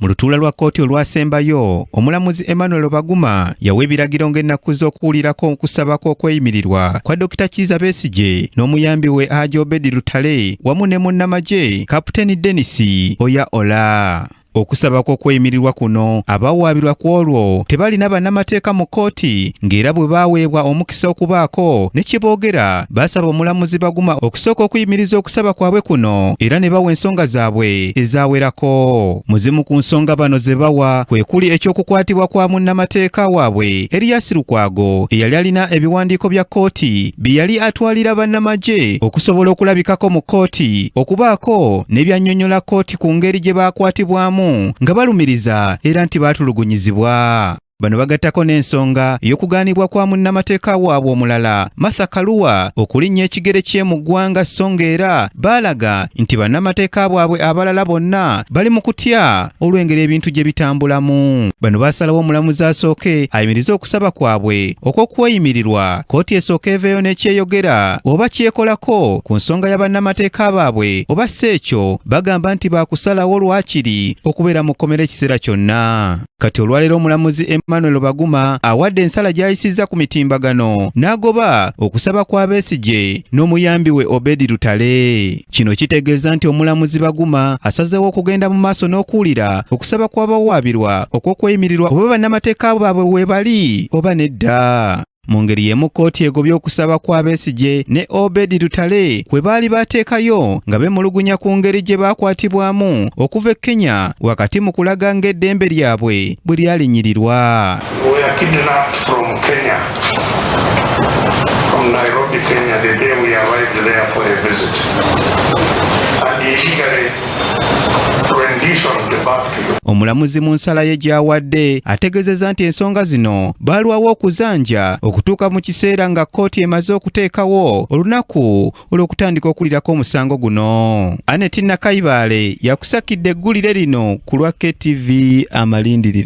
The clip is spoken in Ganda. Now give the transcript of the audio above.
Mu lutuula lwa kkooti olwasembayo, omulamuzi Emmanuel Baguma yawa ebiragiro ng'ennaku z'okuwulirako okusaba kw'okweyimirirwa kwa Dr. Kizza Besigye n'omuyambi we Hajji Obedi Lutale wamu ne munnamagye Kaputeni Dennis Oya Ola. Okusaba kw'okweyimirirwa kuno abawaabirwa ku olwo tebalina bannamateeka mu kkooti ng'era bwe baaweebwa omukisa okubaako ne kye boogera basaba omulamuzi Baguma okusooka okuyimiriza okusaba kwabwe kuno era ne bawa ensonga zaabwe ezaawerako. Muzimu ku nsonga bano ze bawa kwe kuli eky'okukwatibwa kwa munnamateeka waabwe Erias Lukwago eyali alina ebiwandiiko bya kkooti bye yali atwalira bannamagye okusobola okulabikako mu kkooti okubaako ne byannyonnyola kkooti ku ngeri gye baakwatibwamu nga balumiriza era nti baatulugunyizibwa. Bano bagattako n'ensonga y'okugaanibwa kwa munnamateeka waabwe omulala Martha Karua okulinnya ekigere kye mu ggwanga so ng'era baalaga nti bannamateeka bwabwe abalala bonna bali mu kutya olw'engeri ebintu gye bitambulamu. Bano baasalawo omulamuzi asooke ayimirize okusaba kwabwe okw'okweyimirirwa kkooti esooka eveeyo n'ekyeyogera oba kyekolako ku nsonga ya bannamateeka baabwe oba si ekyo bagamba nti baakusalawo lwakiri okubeera mu kkomera ekiseera kyonna. Kati olwaleero omulamuzi Emmanuel Baguma awadde ensala gy'ayisizza ku mitimbagano n'agoba okusaba kwa Besigye n'omuyambi we Obedi Lutale. Kino kitegeeza nti omulamuzi Baguma asazeewo okugenda mu maaso n'okuwulira okusaba kw'abawaabirwa okw'okweyimirirwa oba bannamateeka baabwe we bali oba nedda. Mu ngeri y'emu kkooti egobye okusaba kwa Besigye ne Obedi Lutale kwe baali baateekayo nga beemulugunya ku ngeri gye baakwatibwamu okuva e Kenya wakati mu kulaga ng'eddembe lyabwe bwe lyalinyirirwa. We are kidnapped from Kenya, from Nairobi, Kenya, the day we arrived there for a visit. And illegally renditioned back to you. Omulamuzi mu nsala ye gy'awadde ategeezezza nti ensonga zino baalwawo okuzanja okutuuka mu kiseera nga kkooti emaze okuteekawo olunaku olw'okutandika okuwulirako omusango guno. Annette Nakaibaale yakusakidde eggulire lino ku lwa KTV Amalindiri.